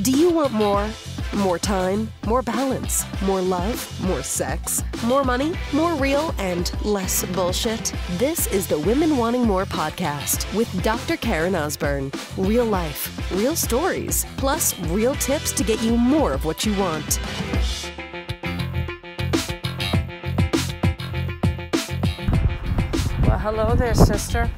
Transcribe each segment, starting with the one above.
Do you want more? More time, more balance, more love, more sex, more money, more real, and less bullshit? This is the Women Wanting More podcast with Dr. Karen Osborne. Real life, real stories, plus real tips to get you more of what you want. Well, hello there, sister.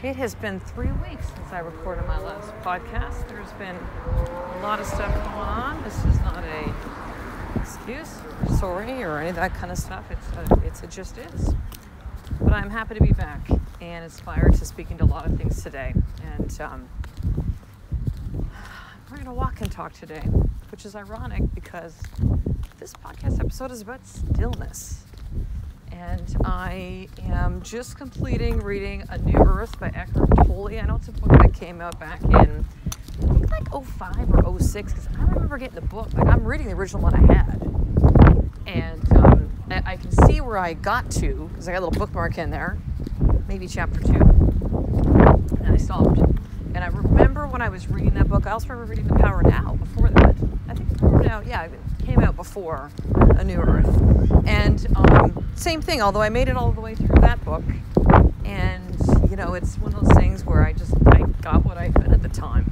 It has been 3 weeks since I recorded my last podcast. There's been a lot of stuff going on. This is not a excuse, or sorry, or any of that kind of stuff. It just is. But I'm happy to be back and inspired to speak into a lot of things today. And we're going to walk and talk today, which is ironic because this podcast episode is about stillness. And I am just completing reading A New Earth by Eckhart Tolle. I know it's a book that came out back in, I think like 05 or 06, because I don't remember getting the book. Like, I'm reading the original one I had. And I can see where I got to, because I got a little bookmark in there, maybe chapter 2. And I stopped. And I remember when I was reading that book, I also remember reading The Power Now before that. I think The Power Now, yeah, it came out before A New Earth. And same thing, although I made it all the way through that book. And, you know, it's one of those things where I got what I could at the time.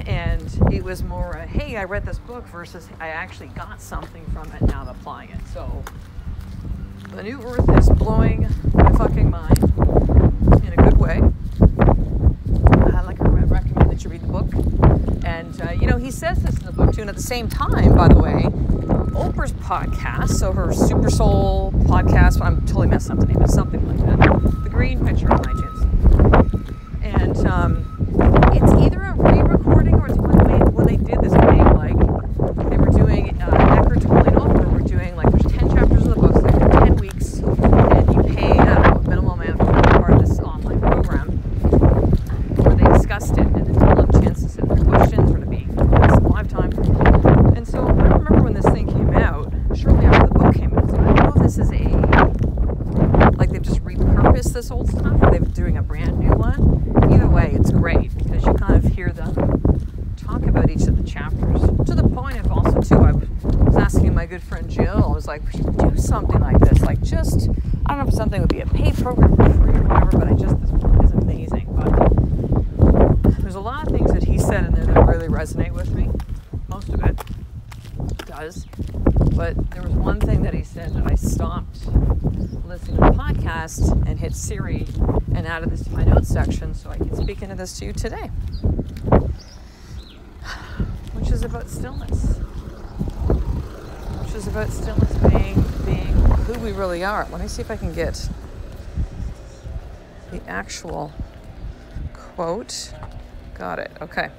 And it was more a, hey, I read this book versus I actually got something from it, now I'm applying it. So, The New Earth is blowing my fucking mind in a good way. I recommend that you read the book. And, you know, he says this in the book too. And at the same time, by the way, Oprah's podcast, so her Super Soul podcast, I'm totally messing up the name, it's something like that. The Green Picture on iTunes. And it's either a re-recording or it's when they did this big, like, they were doing, Eckhart Tolle and Oprah were doing, like, there's 10 chapters in the book, so they did 10 weeks, and you pay a minimum amount to be part of this online program, where they discussed it, and then told them chances to send their questions or to be some live time. And so I remember when this thing came out, shortly after the book came out, so I don't know if this is like they've just repurposed this old stuff, or they're doing a brand new one. Either way, it's great, because you kind of hear them talk about each of the chapters. To the point of also, too, I was asking my good friend Jill, I was like, we should do something like this, like just, I don't know if something would be a paid program for free or whatever, but this book is amazing. But there's a lot of things that he said in there that really resonate with me. Most of it does. But there was one thing that he said that I stopped listening to the podcast and hit Siri and added this to my notes section so I can speak into this to you today. Which is about stillness. Which is about stillness being who we really are. Let me see if I can get the actual quote. Got it. Okay.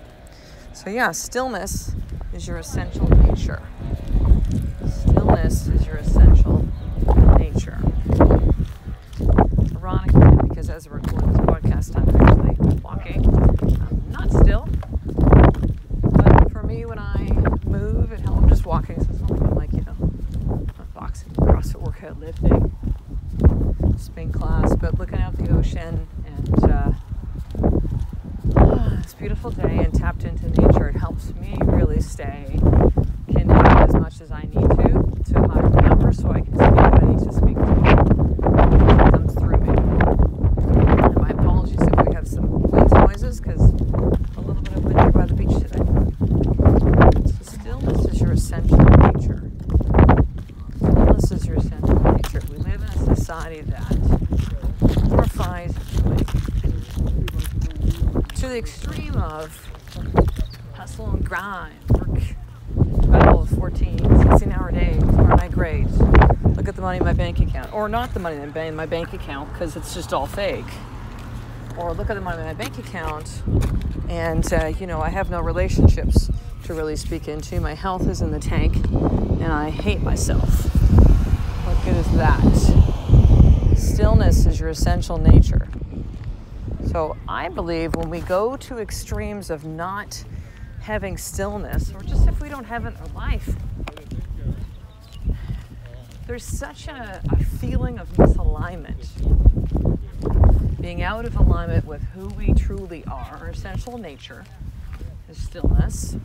So yeah, stillness is your essential nature. Stillness is your essential nature. Ironically, because as I record this podcast, I'm actually walking. I'm not still. But for me, when I move, it helps. I'm just walking, so it's not like I'm like, you know, boxing, CrossFit workout, lifting, spin class, but looking out the ocean and this beautiful day and tapped into nature, it helps me really stay connected as much as I need to my remember, so I can speak what I need to speak to. It comes through me. And my apologies if we have some wind noises, because a little bit of wind here by the beach today. So stillness is your essential nature. Stillness is your essential nature. We live in a society that glorifies to the extreme of hustle and grind, work 12, 14, 16-hour days, aren't I great? Look at the money in my bank account. Or not the money in my bank account, because it's just all fake. Or look at the money in my bank account, and, you know, I have no relationships to really speak into. My health is in the tank, and I hate myself. What good is that? Stillness is your essential nature. So I believe when we go to extremes of not having stillness, or just if we don't have it in our life, there's such a feeling of misalignment. Being out of alignment with who we truly are, our essential nature, is stillness,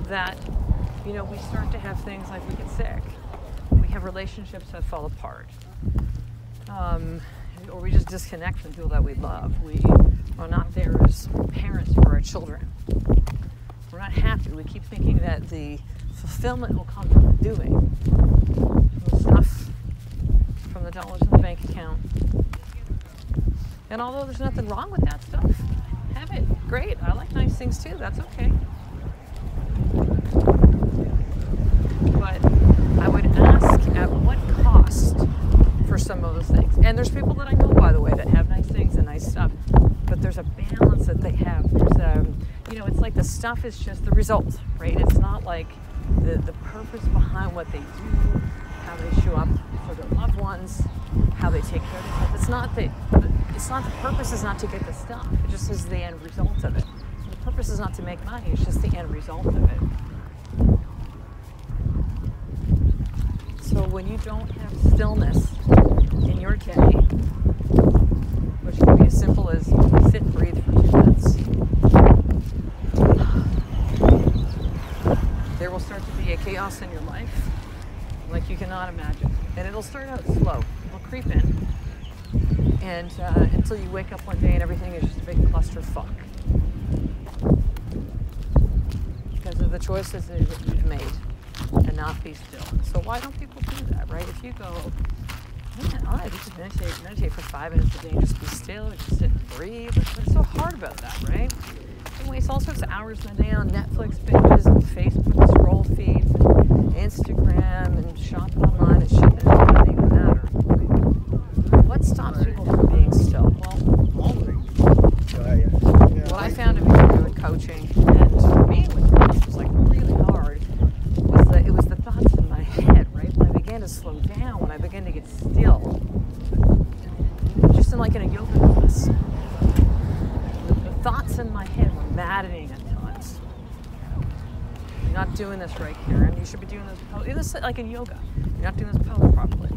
that, we start to have things like we get sick. We have relationships that fall apart. Or we just disconnect from people that we love. We are not there as parents for our children. We're not happy. We keep thinking that the fulfillment will come from the doing, from the stuff, from the dollars in the bank account. And although there's nothing wrong with that stuff, have it. Great. I like nice things too. That's okay. But I would ask, at what cost for some of those things? And there's people that I know, by the way, that have nice things and nice stuff, but there's a balance that they have. There's it's like the stuff is just the result, right? It's not like the purpose behind what they do, how they show up for their loved ones, how they take care of themselves. It's not the purpose is not to get the stuff. It just is the end result of it. The purpose is not to make money. It's just the end result of it. So when you don't have stillness in your day, which can be as simple as sit and breathe for 2 minutes, there will start to be a chaos in your life like you cannot imagine. And it'll start out slow. It'll creep in. And until you wake up one day and everything is just a big clusterfuck. Because of the choices that you've made and not be still. So why don't people do that, right? If you go, man, I just meditate for 5 minutes a day and just be still and just sit and breathe. What's so hard about that, right? And waste all sorts of hours in the day on Netflix binges and Facebook scroll feeds and Instagram and shopping online and shit that doesn't even matter. What stops people from being still? Well, what I found to be true in coaching, and for me, which was like really hard, was that it was the thoughts in my head, right? When I began to slow down, when I began to get still, just in a yoga class, the thoughts in my head were maddening at times. You're not doing this right, Karen. You should be doing this pose. This like in yoga. You're not doing this pose properly.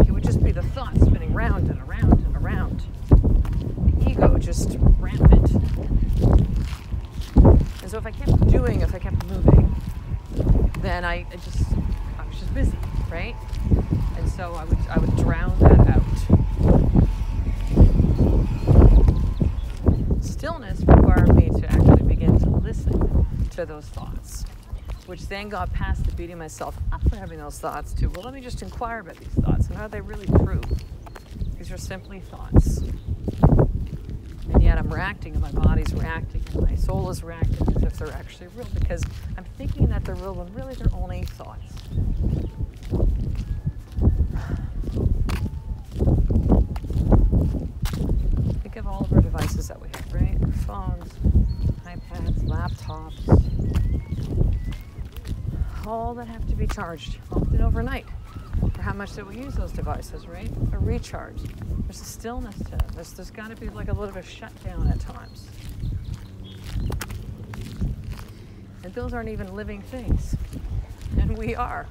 It would just be the thoughts spinning round and around and around. The ego just rampant. And so if I kept moving, then I was just busy, right? And so I would drown that out. Stillness required me to actually begin to listen to those thoughts, which then got past the beating myself up for having those thoughts to, well, let me just inquire about these thoughts, and are they really true? These are simply thoughts. And yet I'm reacting, and my body's reacting, and my soul is reacting as if they're actually real, because I'm thinking that they're real when really they're only thoughts. Think of all of our devices that we have, right? Our phones, iPads, laptops, all that have to be charged, often overnight, for how much that we use those devices, right? A recharge. There's a stillness to it. There's got to be like a little bit of shutdown at times. And those aren't even living things. And we are.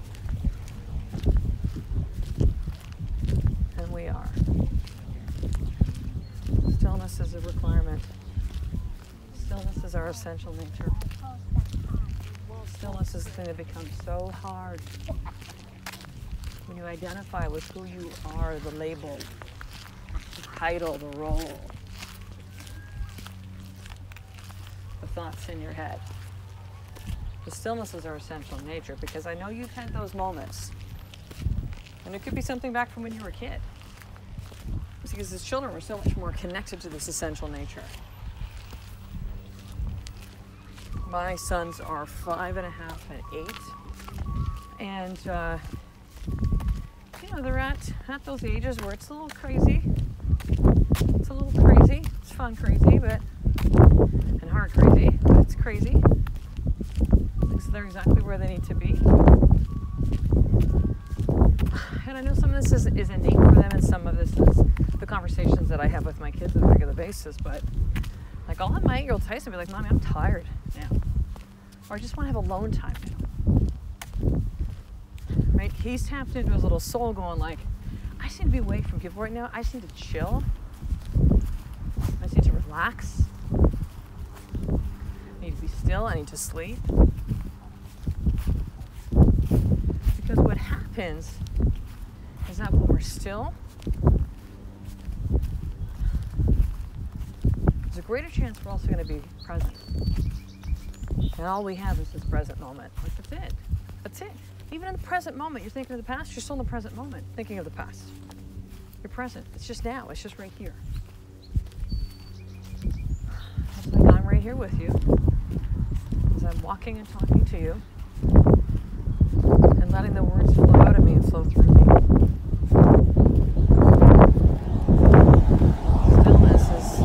And we are. Stillness is a requirement. Stillness is our essential nature. Stillness is the thing that becomes so hard when you identify with who you are, the label, the title, the role, the thoughts in your head. The stillness is our essential nature, because I know you've had those moments. And it could be something back from when you were a kid. It's because as children, we're so much more connected to this essential nature. My sons are 5.5 and 8. And, they're at those ages where it's a little crazy. It's a little crazy. It's fun crazy, and hard crazy, but it's crazy. So they're exactly where they need to be. And I know some of this is innate for them, and some of this is the conversations that I have with my kids on a regular basis, but like I'll have my 8-year-old Tyson be like, Mommy, I'm tired now. Or I just want to have alone time now. Right? He's tapped into his little soul going like, I just need to be away from people right now. I just need to chill. I just need to relax. still. I need to sleep. Because what happens is that when we're still, there's a greater chance we're also going to be present. And all we have is this present moment. Like, that's it. That's it. Even in the present moment, you're thinking of the past, you're still in the present moment, thinking of the past. You're present. It's just now. It's just right here. It's like I'm right here with you as I'm walking and talking to you and letting the words flow out of me and flow through me. Stillness is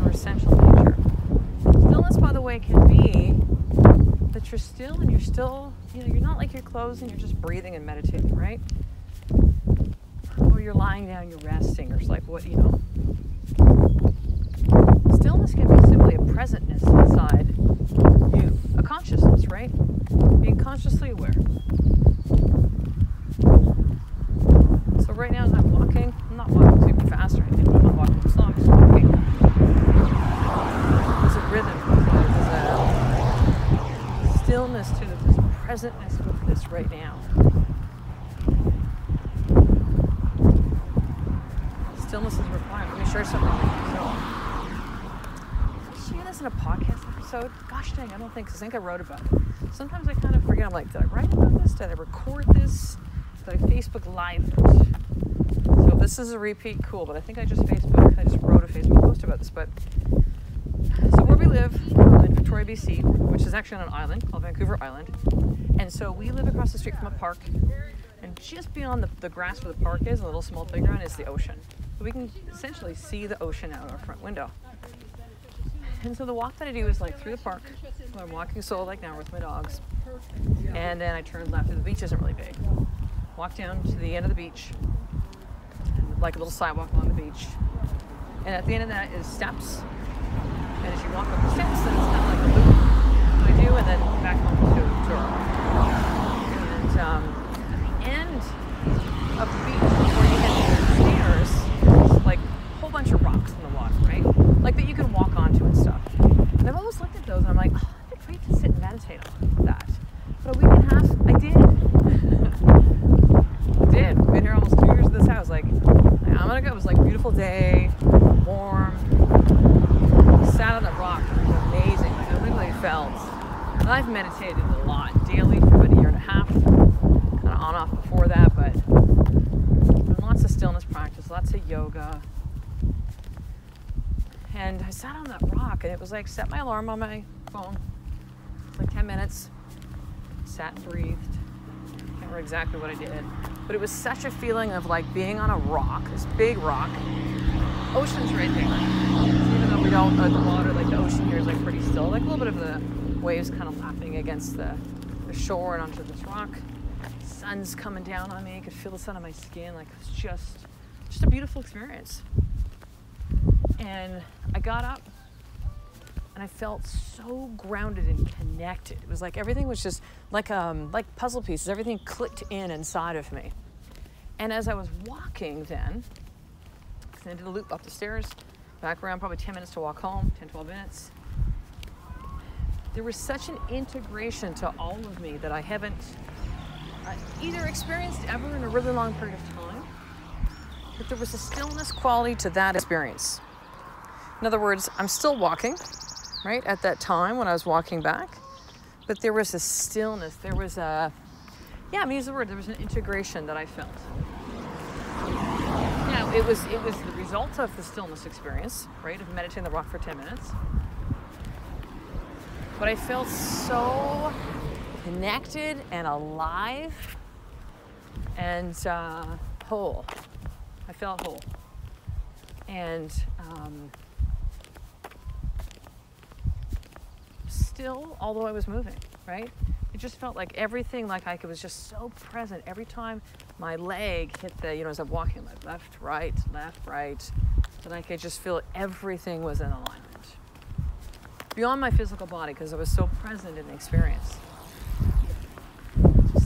our essential nature. Stillness, by the way, can be that you're still and you're still, you're not like you're closed and you're just breathing and meditating, right? Or you're lying down, you're resting, or it's like, Stillness can be simply a presentness inside you, a consciousness, right? Being consciously aware. So right now as I'm walking, I'm not walking super fast or anything, but I'm not walking slow, I'm just walking. There's a rhythm, there's a stillness to it, there's a presentness with this right now. Stillness is required. Let me share something with you. So, did I share this in a podcast episode? Gosh dang, I don't think, because I think I wrote about it. Sometimes I kind of forget. I'm like, did I write about this? Did I record this? Did I Facebook Live it? So if this is a repeat, cool, but I think I just wrote a Facebook post about this. But so where we live in Victoria, BC, which is actually on an island called Vancouver Island. And so we live across the street from a park. And just beyond the grass where the park is, a little small playground, is the ocean. So we can essentially see the ocean out our front window. And so the walk that I do is like through the park. So I'm walking solo like now with my dogs. And then I turn left. The beach isn't really big. Walk down to the end of the beach. And like a little sidewalk along the beach. And at the end of that is steps. And as you walk up the steps, then it's kind of like a loop that I do, and then back home to our home. And end of the beach before you head to the stairs, there's like a whole bunch of rocks in the water, right? Like that you can walk onto and stuff. And I've always looked at those and I'm like, oh, it'd be great to sit and meditate on that. But a week and a half, I did. Been here almost 2 years at this house. Like, I'm gonna go. It was like a beautiful day, warm. Sat on the rock. It was amazing. Like, I literally felt. And I've meditated a lot daily for about a year and a half. Kind of on off before that, but lots of stillness practice, lots of yoga. And I sat on that rock and it was like, set my alarm on my phone. It's like 10 minutes. Sat and breathed. Can't remember exactly what I did. But it was such a feeling of like being on a rock, this big rock. Ocean's right there. Even though we don't know the water, like the ocean here is like pretty still. Like a little bit of the waves kind of lapping against the shore and onto this rock. Sun's coming down on me. I could feel the sun on my skin. Like it was just a beautiful experience. And I got up and I felt so grounded and connected. It was like everything was just like puzzle pieces. Everything clicked inside of me. And as I was walking then, I did a loop up the stairs, back around, probably 10 minutes to walk home, 10, 12 minutes. There was such an integration to all of me that I haven't either experienced ever in a really long period of time, but there was a stillness quality to that experience. In other words, I'm still walking, right, at that time when I was walking back, but there was a stillness, there was a, use the word, there was an integration that I felt. Now, it was the result of the stillness experience, right, of meditating on the rock for 10 minutes, but I felt so connected and alive and whole. I felt whole. And still, although I was moving, right? It just felt like everything, like I was just so present. Every time my leg hit the, as I'm walking, like left, right, that I could just feel everything was in alignment. Beyond my physical body, because I was so present in the experience.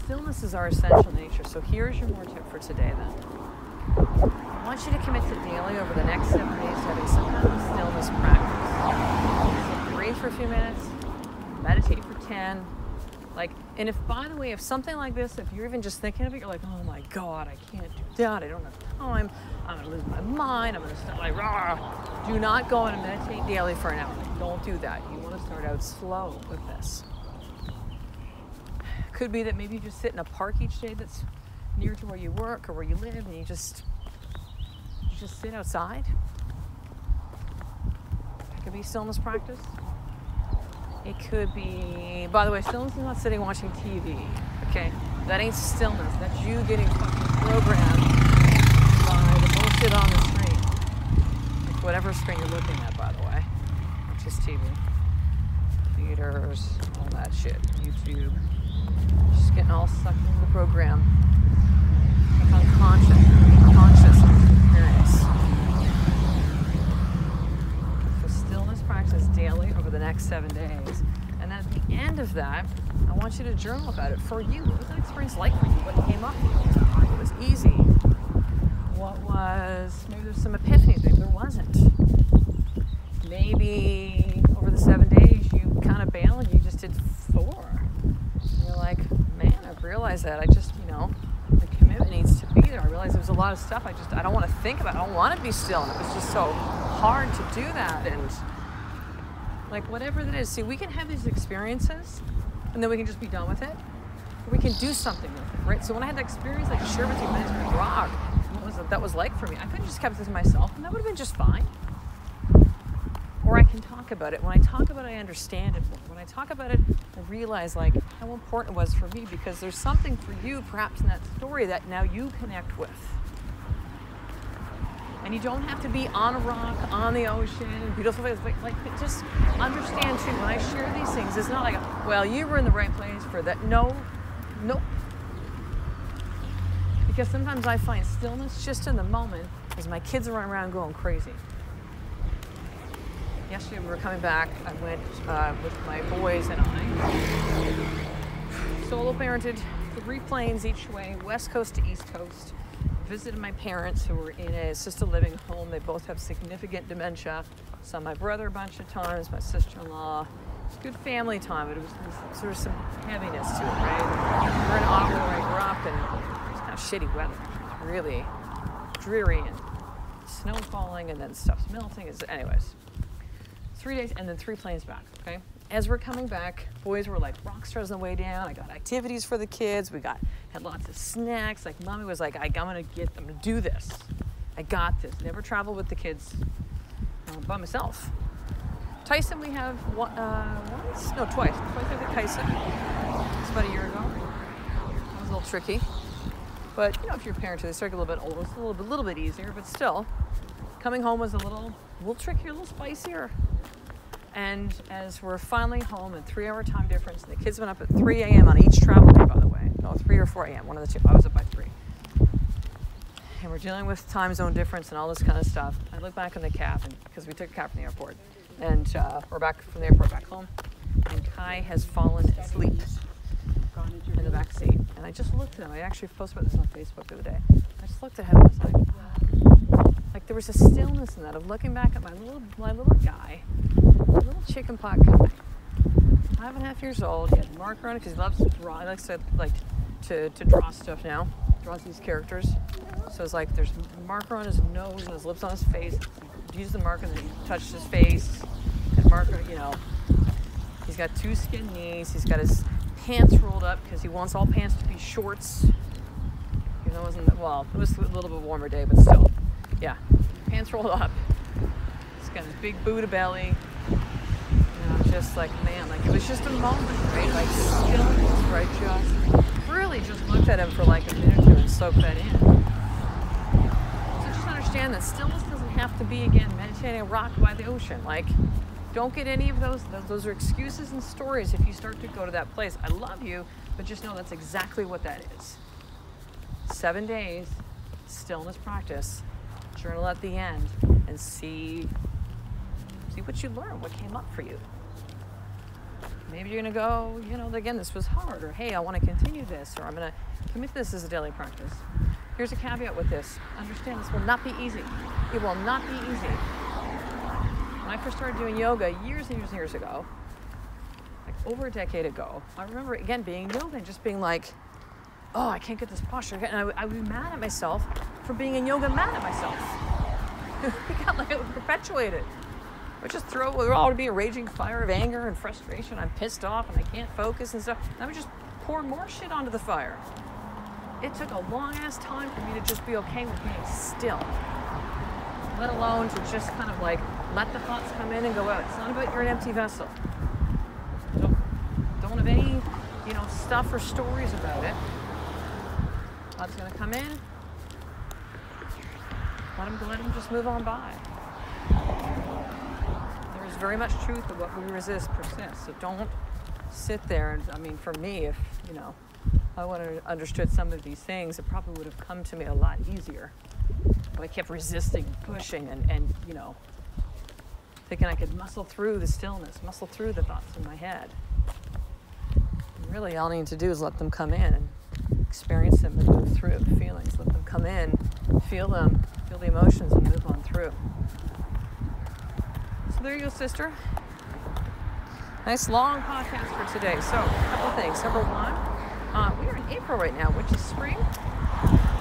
Stillness is our essential nature. So here's your more tip for today then. I want you to commit to daily over the next 7 days having some kind of stillness practice. So breathe for few minutes, meditate for 10. Like, and if, by the way, if something like this, if you're even just thinking of it, you're like, oh my God, I can't do that. I don't have time. I'm going to lose my mind. I'm going to start like, rah. Do not go and meditate daily for an hour. Don't do that. You want to start out slow with this. Could be that maybe you just sit in a park each day that's near to where you work or where you live, and you just sit outside. It could be stillness practice. It could be, by the way, stillness is not sitting watching TV, okay? That ain't stillness. That's you getting fucking programmed by the bullshit on the screen. Like whatever screen you're looking at, by the way. Not just TV. Theaters, all that shit. YouTube. Just getting all sucked into the program. Like unconscious experience. Stillness practice daily over the next 7 days. And then at the end of that, I want you to journal about it for you. What was that experience like for you? What came up? What was easy? What was, maybe there's some epiphanies, maybe there wasn't. Maybe over the 7 days you kind of bailed and you just did 4. And you're like, man, I've realized that. I just, the commitment needs to be there. I realized there was a lot of stuff I don't want to think about. I don't want to be still. And it was just so hard to do that. And like whatever that is, see, we can have these experiences and then we can just be done with it, or we can do something with it, right? So when I had that experience, like share with you Men's Rock, what that was like for me, I could have just kept it to myself and that would have been just fine. Or I can talk about it. When I talk about it, I understand it more. When I talk about it, I realize like how important it was for me, because there's something for you perhaps in that story that now you connect with. And you don't have to be on a rock, on the ocean, beautiful places. Like, just understand too, when I share these things, it's not like, well, you were in the right place for that. No, nope. Because sometimes I find stillness just in the moment as my kids are running around going crazy. Yesterday we were coming back. I went with my boys and I. Solo parented 3 planes each way, west coast to east coast. Visited my parents who were in a assisted living home. They both have significant dementia. Saw my brother a bunch of times, my sister-in-law. Good family time, but it was sort of some heaviness to it, right? We're in Ottawa where I grew up, and it was kind of shitty weather. It was really dreary, and snow falling, and then stuff's melting. Anyways, 3 days, and then 3 planes back, okay? As we're coming back, boys were like rock stars on the way down. I got activities for the kids. Had lots of snacks. Like, mommy was like, I'm gonna do this. I got this. Never traveled with the kids by myself. Tyson, we have twice. Twice I think Tyson. It's about a year ago. That was a little tricky. But, if you're a parent, they start a little bit older. It's a little bit easier, but still. Coming home was a little trickier, a little spicier. And as we're finally home, in 3-hour time difference, and the kids went up at 3 a.m. on each travel day, by the way. No, 3 or 4 a.m., one of the two. I was up by 3. And we're dealing with time zone difference and all this kind of stuff. I look back in the cab, because we took a cab from the airport. And we're back from the airport back home. And Kai has fallen asleep in the back seat. And I just looked at him. I actually posted about this on Facebook the other day. I just looked at him and was like there was a stillness in that of looking back at my little guy. Little chicken pot guy, 5.5 years old. He had a marker on it because he loves to draw. He likes to draw stuff now. Draws these characters. So it's like there's a marker on his nose and his lips on his face. He used the marker and then he touched his face. And marker, he's got 2 skin knees. He's got his pants rolled up because he wants all pants to be shorts. It was a little bit warmer day, but still, yeah, pants rolled up. He's got a big Buddha belly. Just like, man, like it was just a moment, right? Like stillness, right? Just really just looked at him for like a minute or 2 and soaked that in. So just understand that stillness doesn't have to be, again, meditating a rock by the ocean. Like, don't get any of those. Those are excuses and stories if you start to go to that place. I love you, but just know that's exactly what that is. 7 days, stillness practice, journal at the end, and see what you learned, what came up for you. Maybe you're going to go, again, this was hard, or hey, I want to continue this, or I'm going to commit to this as a daily practice. Here's a caveat with this. Understand this will not be easy. It will not be easy. When I first started doing yoga years and years and years ago, over a decade ago, I remember, again, being in yoga and just being like, oh, I can't get this posture. And I would be mad at myself for being in yoga, mad at myself. It got like it would perpetuate it. It would all be a raging fire of anger and frustration. I'm pissed off and I can't focus and stuff. And I would just pour more shit onto the fire. It took a long ass time for me to just be okay with being still. Let alone to just kind of like let the thoughts come in and go out. It's not about you're an empty vessel. Don't have any, stuff or stories about it. Thoughts gonna come in. Let them just move on by. There's very much truth that what we resist persists. So don't sit there. For me, if, I would have understood some of these things, it probably would have come to me a lot easier. But I kept resisting, pushing, and thinking I could muscle through the stillness, muscle through the thoughts in my head. And really, all I need to do is let them come in and experience them and move through the feelings. Let them come in, feel them, feel the emotions, and move on through. So there you go, sister. Nice long podcast for today. So, a couple of things. Number one, we are in April right now, which is spring.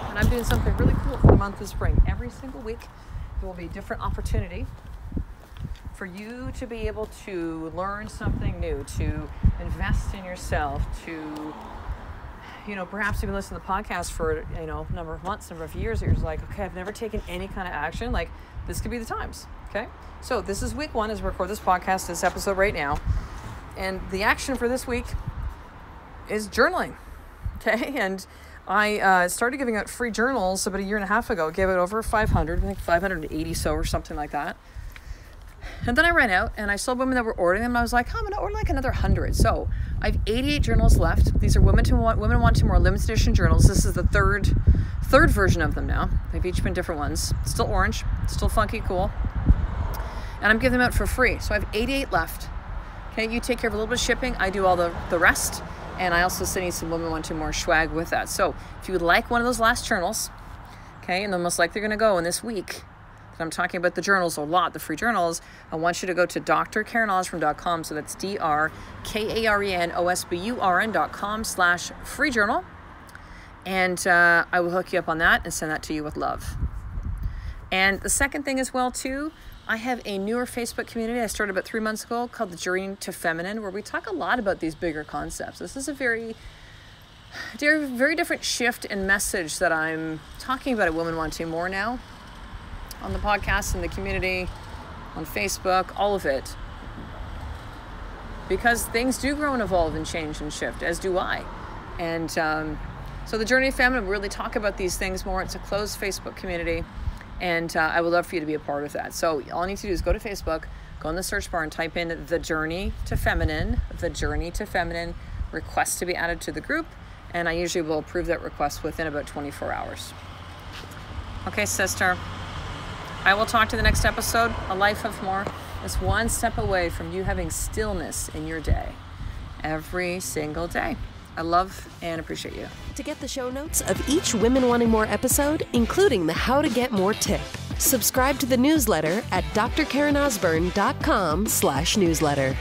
And I'm doing something really cool for the month of spring. Every single week, there will be a different opportunity for you to be able to learn something new, to invest in yourself, to, perhaps even listen to the podcast for, a number of months, number of years. You're just like, okay, I've never taken any kind of action. Like, this could be the times, okay? So this is week 1 as we record this podcast, this episode right now. And the action for this week is journaling, okay? And I started giving out free journals about a year and a half ago. I gave it over 500, I think 580 so or something like that. And then I ran out and I saw women that were ordering them. And I was like, I'm going to order like another 100. So I have 88 journals left. These are Women Wanting More limited edition journals. This is the third version of them now. They've each been different ones. Still orange, still funky, cool. And I'm giving them out for free. So I have 88 left. Okay, you take care of a little bit of shipping. I do all the rest. And I also send you some Women Wanting More swag with that. So if you would like one of those last journals, okay, and they're most likely going to go in this week, that I'm talking about the journals a lot, the free journals, I want you to go to drkarenosborn.com. So that's drkarenosborn.com/free journal. And I will hook you up on that and send that to you with love. And the second thing as well, too, I have a newer Facebook community I started about 3 months ago called The Journey to Feminine, where we talk a lot about these bigger concepts. This is a very different shift and message that I'm talking about at Women Wanting More now on the podcast, in the community, on Facebook, all of it. Because things do grow and evolve and change and shift, as do I. And so The Journey to Feminine, we really talk about these things more. It's a closed Facebook community. And I would love for you to be a part of that. So all you need to do is go to Facebook, go in the search bar and type in The Journey to Feminine, request to be added to the group. And I usually will approve that request within about 24 hours. Okay, sister. I will talk to you the next episode. A Life of More is one step away from you having stillness in your day every single day. I love and appreciate you. To get the show notes of each Women Wanting More episode, including the How to Get More tip, subscribe to the newsletter at drkarenosborn.com/newsletter.